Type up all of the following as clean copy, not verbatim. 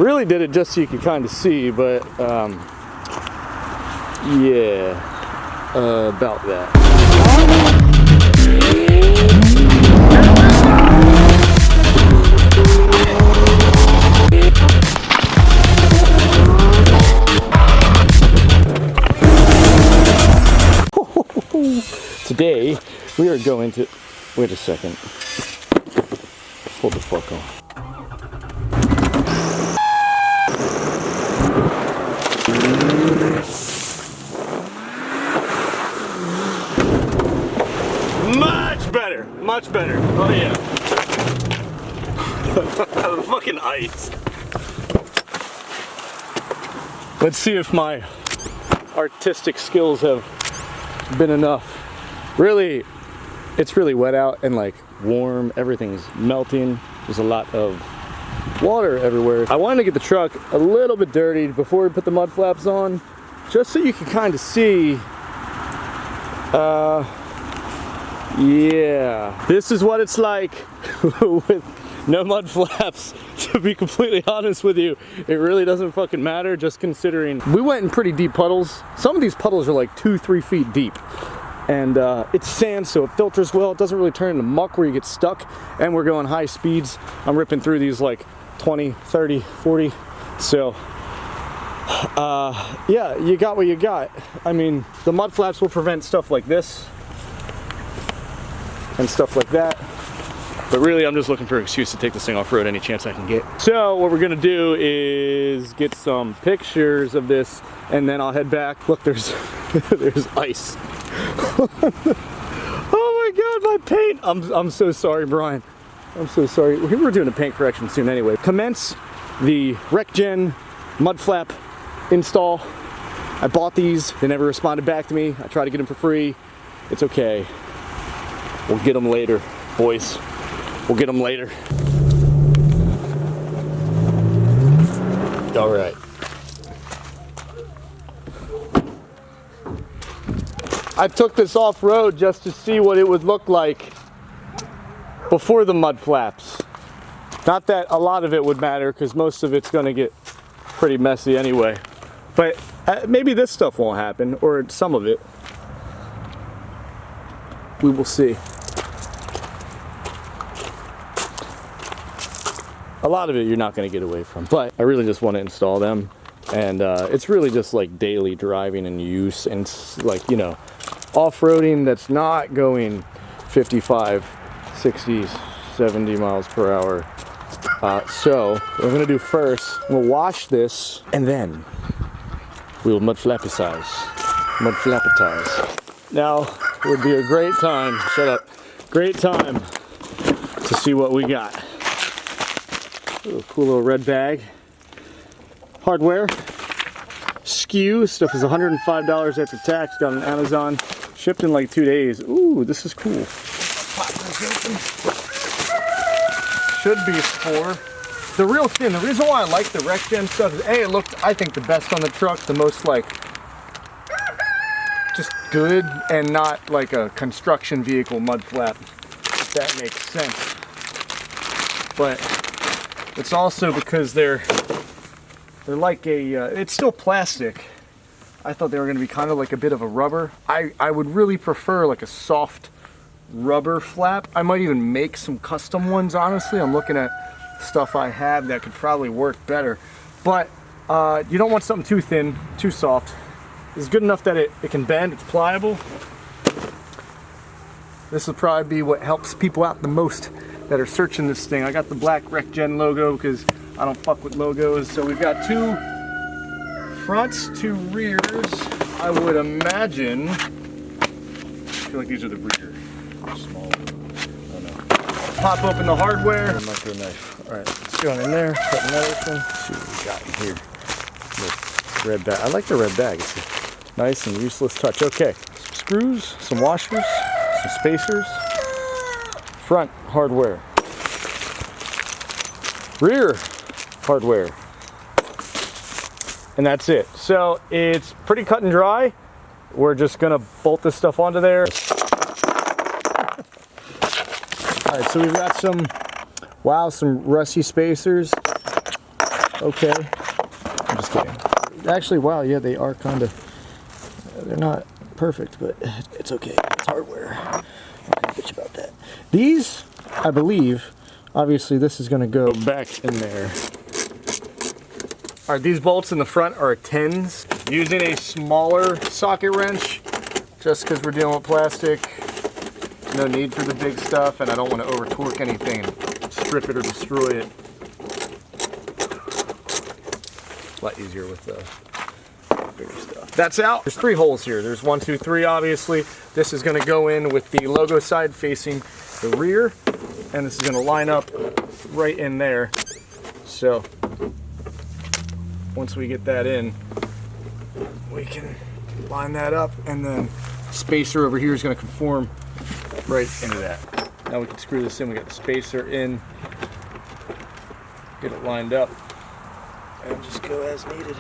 Really did it just so you could kind of see, but yeah, about that. Today we are going to, wait a second, hold the fuck on. Much better. Oh yeah. Fucking ice. Let's see if my artistic skills have been enough. Really, it's really wet out and like warm. Everything's melting. There's a lot of water everywhere. I wanted to get the truck a little bit dirtied before we put the mud flaps on, just so you can kind of see. Yeah, this is what it's like with no mud flaps. To be completely honest with you, it really doesn't fucking matter, just considering we went in pretty deep puddles. Some of these puddles are like 2-3 feet deep, and it's sand, so it filters well. It doesn't really turn into muck where you get stuck, and we're going high speeds. I'm ripping through these like 20, 30, 40, so yeah, you got what you got. I mean, the mud flaps will prevent stuff like this and stuff like that, but really I'm just looking for an excuse to take this thing off-road any chance I can get. So what we're gonna do is get some pictures of this, and then I'll head back. Look, there's there's ice. Oh my god, my paint. I'm so sorry, Brian. I'm so sorry. We're doing a paint correction soon anyway. Commence the RecGen mud flap install. I bought these, they never responded back to me. I tried to get them for free. It's okay. We'll get them later, boys. We'll get them later. All right. I took this off-road just to see what it would look like before the mud flaps. Not that a lot of it would matter, because most of it's gonna get pretty messy anyway. But maybe this stuff won't happen, or some of it. We will see. A lot of it you're not going to get away from, but I really just want to install them, and it's really just like daily driving and use, and like, you know, off-roading that's not going 55, 60, 70 miles per hour. So what I'm going to do first, we'll wash this, and then we'll mud flapitize. Mud flapitize. Now would be a great time, shut up, great time to see what we got. Ooh, cool little red bag. Hardware. SKU. Stuff is $105 after tax. Got on Amazon. Shipped in like 2 days. Ooh, this is cool. Pop this open. Should be for the real thing. The reason why I like the RecGen stuff is A, it looked, I think, the best on the truck. The most like just good, and not like a construction vehicle mud flap, if that makes sense. But it's also because they're like a, it's still plastic. I thought they were going to be kind of like a bit of a rubber. I would really prefer like a soft rubber flap. I might even make some custom ones, honestly. I'm looking at stuff I have that could probably work better. But you don't want something too thin, too soft. It's good enough that it can bend, it's pliable. This will probably be what helps people out the most that are searching this thing. I got the black RecGen logo because I don't fuck with logos. So we've got 2 fronts, 2 rears. I would imagine, I feel like these are the rear. Small, I don't know. Pop open the hardware. Micro knife. All right, let's go in there, cut another thing. Let's see what we got in here. Look, red bag. I like the red bag. It's a nice and useless touch. Okay, some screws, some washers, some spacers. Front hardware, rear hardware, and that's it. So it's pretty cut and dry. We're just gonna bolt this stuff onto there. All right, so we've got some rusty spacers. okay. I'm just kidding. Actually, wow, yeah, they are kind of, they're not perfect, but it's okay. It's hardware. I'm not gonna bitch about that. These, I believe, obviously this is gonna go back in there. All right, these bolts in the front are 10s. Using a smaller socket wrench, just because we're dealing with plastic. No need for the big stuff, and I don't want to over torque anything and strip it or destroy it. A lot easier with the bigger stuff. That's out. There's 3 holes here. There's 1, 2, 3, obviously. This is going to go in with the logo side facing the rear, and this is going to line up right in there. So once we get that in, we can line that up, and then spacer over here is going to conform right into that. Now we can screw this in. We got the spacer in, get it lined up, and just go as needed.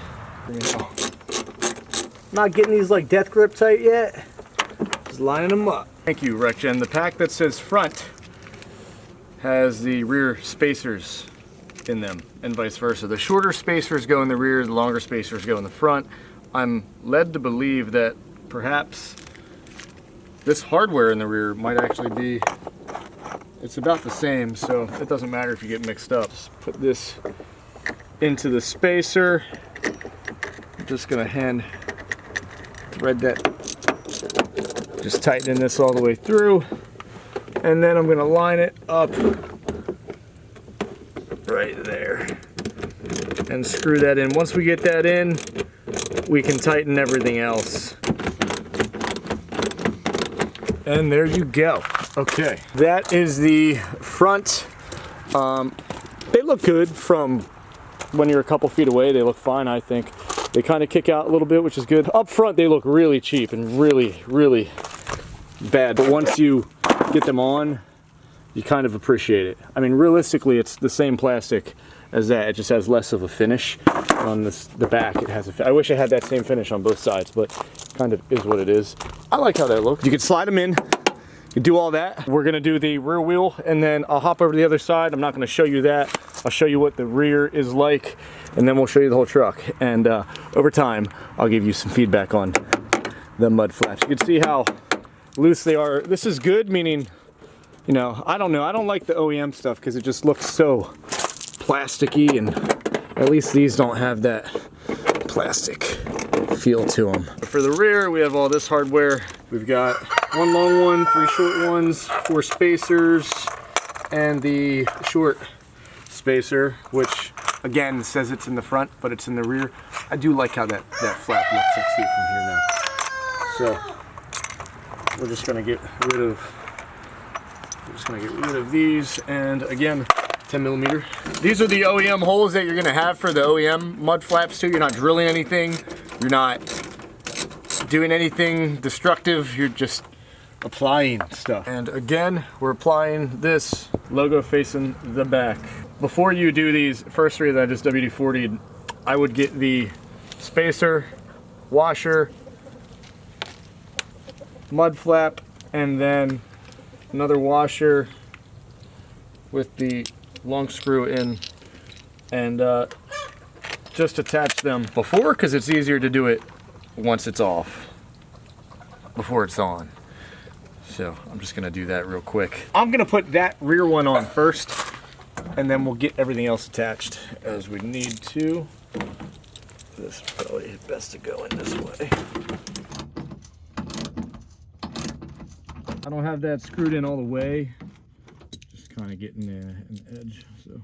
Not getting these like death grip tight yet. Just lining them up. Thank you, RecGen. The pack that says front has the rear spacers in them, and vice versa. The shorter spacers go in the rear, the longer spacers go in the front. I'm led to believe that perhaps this hardware in the rear might actually be, it's about the same, so it doesn't matter if you get mixed up. Just put this into the spacer. I'm just gonna hand thread that, just tightening this all the way through, and then I'm gonna line it up right there and screw that in. Once we get that in, we can tighten everything else. And there you go. Okay, that is the front. They look good from when you're a couple feet away. They look fine, I think. They kind of kick out a little bit, which is good. Up front, they look really cheap and really, really bad. But once you get them on, you kind of appreciate it. I mean, realistically, it's the same plastic as that. It just has less of a finish. On the back, it has a I wish I had that same finish on both sides, but kind of is what it is. I like how that looks. You can slide them in. You do all that. We're gonna do the rear wheel, and then I'll hop over to the other side. I'm not gonna show you that. I'll show you what the rear is like, and then we'll show you the whole truck. And over time, I'll give you some feedback on the mud flaps. You can see how loose they are. This is good, meaning, you know, I don't know. I don't like the OEM stuff because it just looks so plasticky, and at least these don't have that plastic feel to them. For the rear, we have all this hardware. We've got 1 long one, 3 short ones, 4 spacers, and the short spacer, which again says it's in the front, but it's in the rear. I do like how that flap looks. I see it from here now. So we're just gonna get rid of these, and again, 10mm. These are the OEM holes that you're gonna have for the OEM mud flaps too. You're not drilling anything. You're not doing anything destructive. You're just applying stuff. And again, we're applying this logo facing the back. Before you do these first 3 that I just WD-40'd, I would get the spacer, washer, mud flap, and then another washer with the long screw in, and just attach them before, because it's easier to do it once it's off before it's on. So I'm just gonna do that real quick. I'm gonna put that rear one on first, and then we'll get everything else attached as we need to. This is probably best to go in this way. I don't have that screwed in all the way. Just kind of getting an edge. So.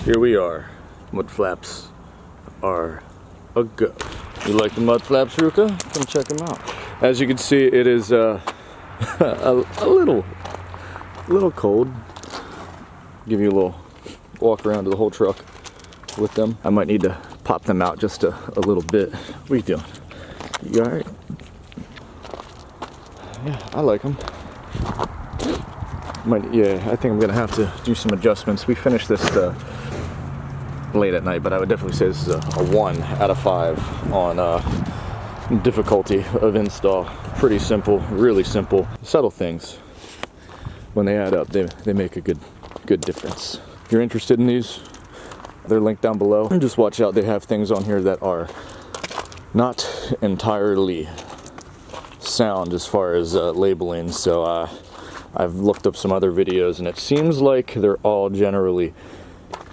Here we are. Mud flaps are a go. You like the mud flaps, Ruka? Come check them out. As you can see, it is a little cold. Give you a little walk around to the whole truck with them. I might need to pop them out just a little bit. What are you doing? You all right? Yeah, I like them. Yeah, I think I'm gonna have to do some adjustments. We finished this late at night, but I would definitely say this is a 1 out of 5 on difficulty of install. Pretty simple, really simple. Subtle things, when they add up, they make a good difference. If you're interested in these, they're linked down below. And just watch out, they have things on here that are not entirely sound as far as labeling. So I've looked up some other videos, and it seems like they're all generally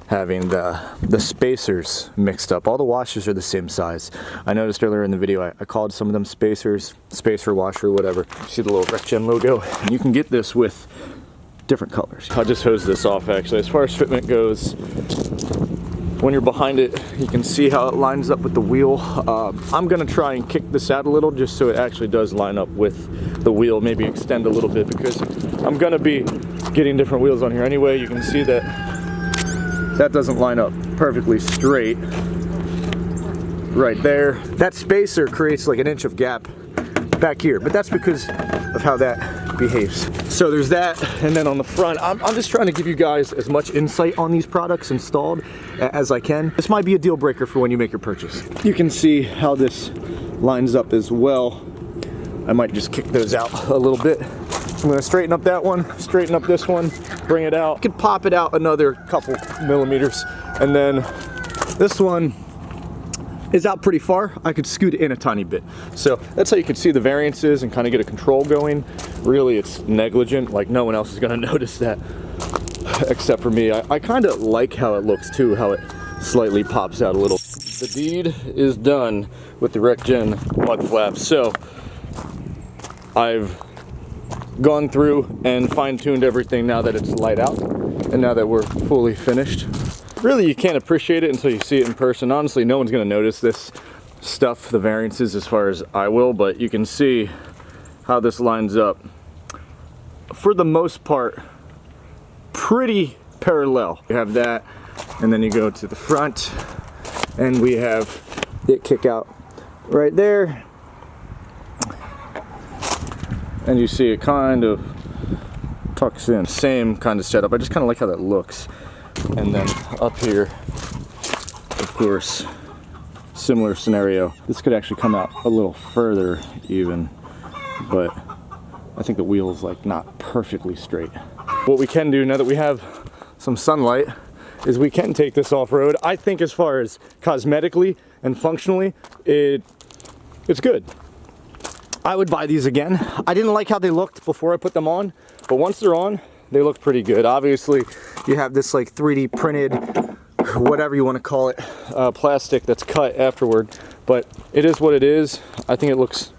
having the spacers mixed up. All the washers are the same size. I noticed earlier in the video I called some of them spacers, spacer washer, whatever. See the little RecGen logo? And you can get this with different colors. I just hosed this off actually. As far as fitment goes, when you're behind it, you can see how it lines up with the wheel. I'm gonna try and kick this out a little just so it actually does line up with the wheel, maybe extend a little bit, because I'm gonna be getting different wheels on here anyway. You can see that doesn't line up perfectly straight right there. That spacer creates like an inch of gap back here, but that's because of how that behaves. So there's that, and then on the front, I'm just trying to give you guys as much insight on these products installed as I can. This might be a deal breaker for when you make your purchase. You can see how this lines up as well. I might just kick those out a little bit. I'm gonna straighten up that one, straighten up this one, bring it out. I could pop it out another couple millimeters, and then this one is out pretty far. I could scoot it in a tiny bit. So that's how you can see the variances and kind of get a control going. Really, it's negligent. Like, no one else is gonna notice that except for me. I kind of like how it looks too, how it slightly pops out a little. The deed is done with the RecGen Mudflaps. So I've gone through and fine-tuned everything now that it's light out and now that we're fully finished. Really, you can't appreciate it until you see it in person. Honestly, no one's gonna notice this stuff, the variances, as far as I will, but you can see how this lines up. For the most part, pretty parallel. You have that, and then you go to the front, and we have it kick out right there. And you see it kind of tucks in. Same kind of setup. I just kind of like how that looks. And then up here, of course, similar scenario. This could actually come out a little further even, but I think the wheel's like not perfectly straight. What we can do now that we have some sunlight is we can take this off-road. I think as far as cosmetically and functionally, it's good. I would buy these again. I didn't like how they looked before I put them on, but once they're on, they look pretty good. Obviously, you have this like 3D printed, whatever you want to call it, plastic that's cut afterward, but it is what it is. I think it looks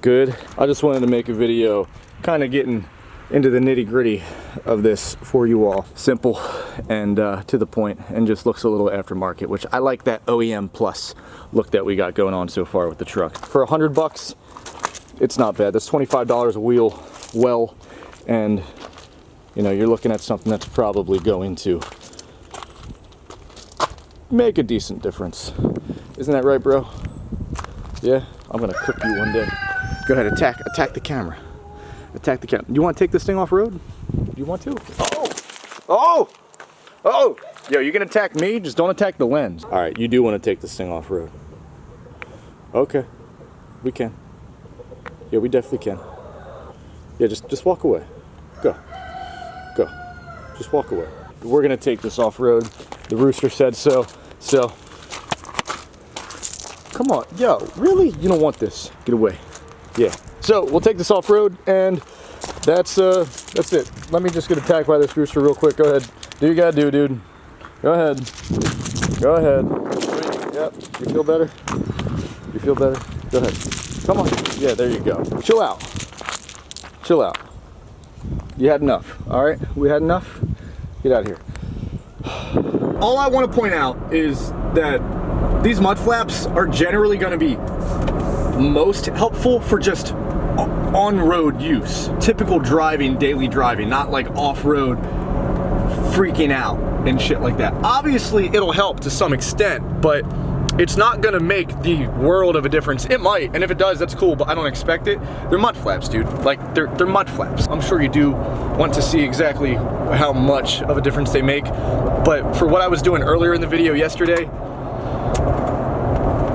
good. I just wanted to make a video kind of getting into the nitty-gritty of this for you all. Simple and to the point, and just looks a little aftermarket, which I like that OEM plus look that we got going on so far with the truck. For $100, it's not bad. That's $25 a wheel, well, and you know, you're looking at something that's probably going to make a decent difference. Isn't that right, bro? Yeah, I'm gonna cook you one day. Go ahead, attack the camera. Attack the camera. You want to take this thing off road? You want to? Oh! Yo, you can attack me, just don't attack the lens. All right, you do want to take this thing off road. Okay, we can. Yeah, we definitely can. Yeah, just walk away. Go. Just walk away. We're gonna take this off road. The rooster said so. So, come on, yo, really? You don't want this? Get away. Yeah. So we'll take this off road, and that's it. Let me just get attacked by this rooster real quick. Go ahead. Do you gotta do, dude? Go ahead. Go ahead. Yep. You feel better? You feel better? Go ahead. Come on. Yeah, there you go. Chill out. Chill out. You had enough. All right? We had enough? Get out of here. All I want to point out is that these Mudflaps are generally going to be most helpful for just on-road use. Typical driving, daily driving, not like off-road freaking out and shit like that. Obviously, it'll help to some extent, but It's not gonna make the world of a difference. It might, and if it does, that's cool, but I don't expect it. They're Mudflaps, dude. Like, they're Mudflaps. I'm sure you do want to see exactly how much of a difference they make, but for what I was doing earlier in the video yesterday,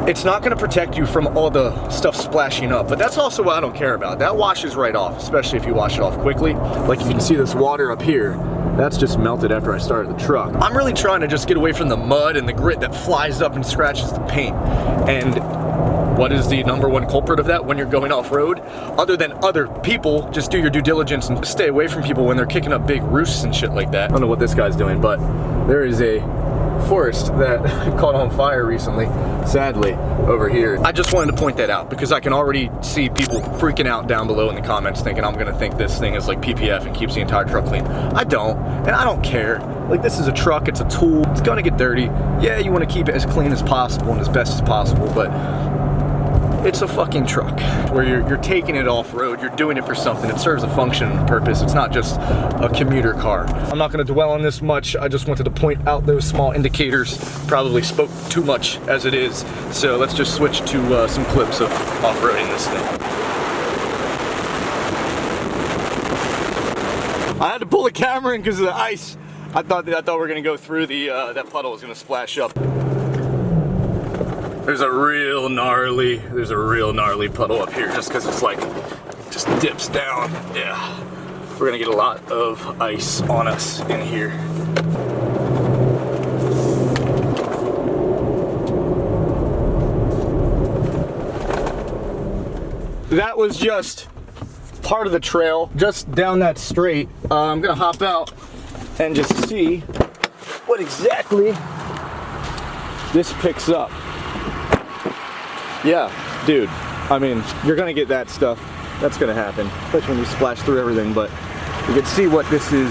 it's not gonna protect you from all the stuff splashing up, but that's also what I don't care about. That washes right off, especially if you wash it off quickly. Like you can see this water up here, that's just melted after I started the truck. I'm really trying to just get away from the mud and the grit that flies up and scratches the paint. And what is the #1 culprit of that when you're going off-road? Other than other people, just do your due diligence and stay away from people when they're kicking up big roosts and shit like that. I don't know what this guy's doing, but there is a forest that caught on fire recently, sadly, over here. I just wanted to point that out because I can already see people freaking out down below in the comments thinking I'm gonna think this thing is like PPF and keeps the entire truck clean. I don't, and I don't care. Like, this is a truck, it's a tool, it's gonna get dirty. Yeah, you wanna keep it as clean as possible and as best as possible, but it's a fucking truck where you're taking it off-road, you're doing it for something. It serves a function and a purpose. It's not just a commuter car. I'm not gonna dwell on this much. I just wanted to point out those small indicators. Probably spoke too much as it is. So let's just switch to some clips of off-roading this thing. I had to pull the camera in because of the ice. I thought we were gonna go through the, that puddle was gonna splash up. There's a real gnarly puddle up here just because it's like, just dips down. Yeah. We're gonna get a lot of ice on us in here. That was just part of the trail, just down that straight. I'm gonna hop out and just see what exactly this picks up. Yeah, dude, I mean, you're gonna get that stuff. That's gonna happen, especially when you splash through everything, but you can see what this is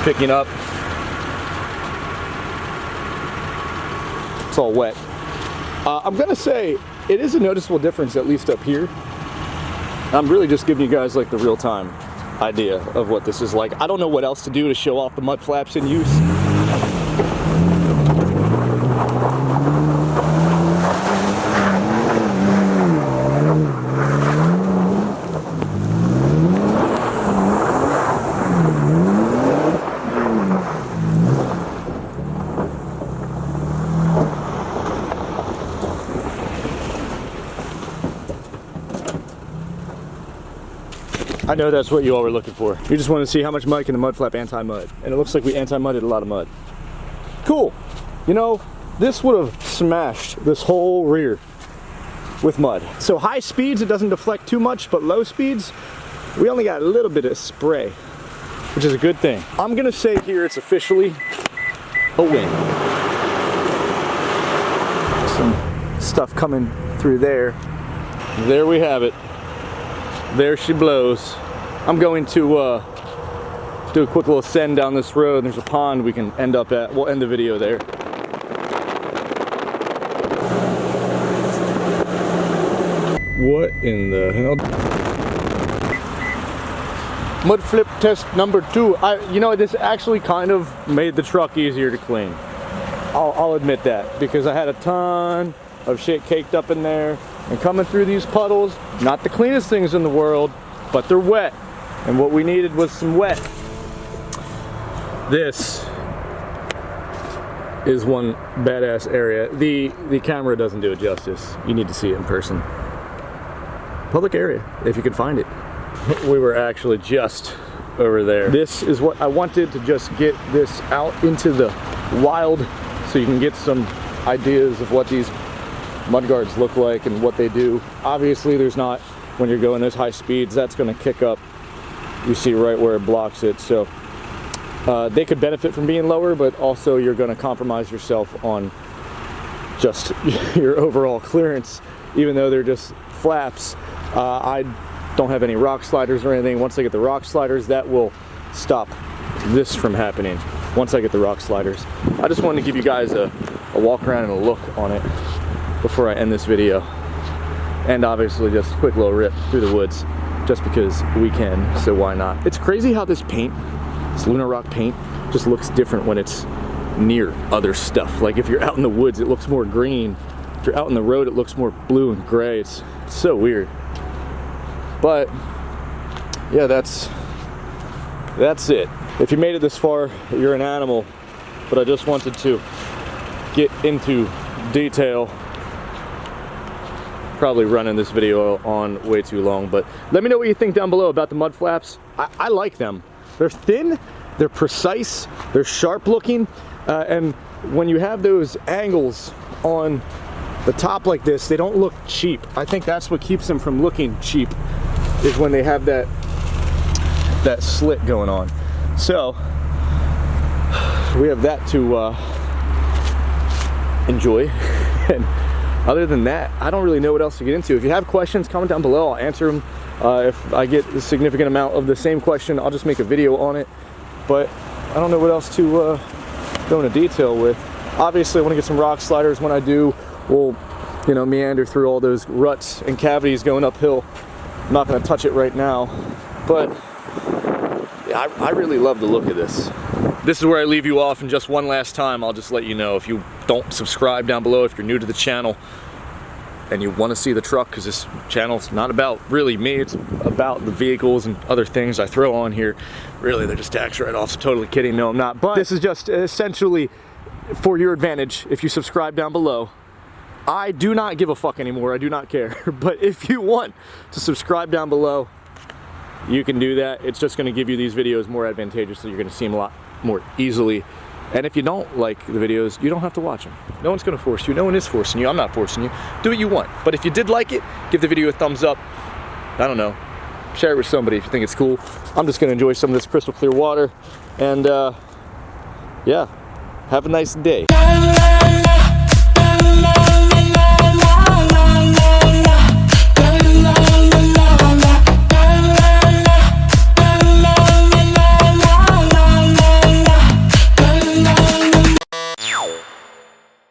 picking up. It's all wet. I'm gonna say it is a noticeable difference, at least up here. I'm really just giving you guys like the real-time idea of what this is like. I don't know what else to do to show off the Mudflaps in use. I know that's what you all were looking for. You just want to see how much mud can the Mudflap anti-mud. And it looks like we anti-mudded a lot of mud. Cool. You know, this would have smashed this whole rear with mud. So high speeds, it doesn't deflect too much, but low speeds, we only got a little bit of spray, which is a good thing. I'm gonna say here it's officially a win. Some stuff coming through there. There we have it. There she blows. I'm going to do a quick little send down this road. There's a pond we can end up at. We'll end the video there. What in the hell? Mud flip test number 2. You know, this actually kind of made the truck easier to clean. I'll admit that, because I had a ton of shit caked up in there. And coming through these puddles, not the cleanest things in the world, but they're wet. And what we needed was some wet. This is one badass area. The camera doesn't do it justice. You need to see it in person. Public area, if you can find it. We were actually just over there. This is what I wanted, to just get this out into the wild so you can get some ideas of what these mudguards look like and what they do. Obviously there's not, when you're going those high speeds, that's going to kick up. You see right where it blocks it. So they could benefit from being lower, but also you're going to compromise yourself on just your overall clearance, even though they're just flaps. I don't have any rock sliders or anything. Once I get the rock sliders, that will stop this from happening. Once I get the rock sliders, I just wanted to give you guys a walk around and a look on it before I end this video. And obviously just a quick little rip through the woods, just because we can, so why not? It's crazy how this paint, this Lunar Rock paint, just looks different when it's near other stuff. Like if you're out in the woods, it looks more green if you're out on the road, it looks more blue and gray. It's so weird. But yeah, that's it. If you made it this far, you're an animal. But I just wanted to get into detail. Probably running this video on way too long, but let me know what you think down below about the Mudflaps. I like them. They're thin, they're precise, they're sharp looking, and when you have those angles on the top like this, they don't look cheap. I think that's what keeps them from looking cheap, is when they have that slit going on. So we have that to enjoy. And other than that, I don't really know what else to get into. If you have questions, comment down below. I'll answer them. If I get a significant amount of the same question, I'll just make a video on it. But I don't know what else to go into detail with. Obviously, I want to get some rock sliders. When I do, we'll, you know, meander through all those ruts and cavities going uphill. I'm not going to touch it right now. But yeah, I really love the look of this. This is where I leave you off, and just one last time, I'll just let you know, if you don't subscribe down below, if you're new to the channel and you want to see the truck, because this channel's not about really me, it's about the vehicles and other things I throw on here. Really, they're just tax write-offs. Totally kidding, no I'm not. But this is just essentially for your advantage. If you subscribe down below, I do not give a fuck anymore, I do not care. But if you want to subscribe down below, you can do that. It's just going to give you these videos more advantageous, so you're going to see them a lot more easily. And if you don't like the videos, you don't have to watch them. No one's going to force you. No one is forcing you. I'm not forcing you. Do what you want. But if you did like it, give the video a thumbs up. I don't know. Share it with somebody if you think it's cool. I'm just going to enjoy some of this crystal clear water. And yeah, have a nice day.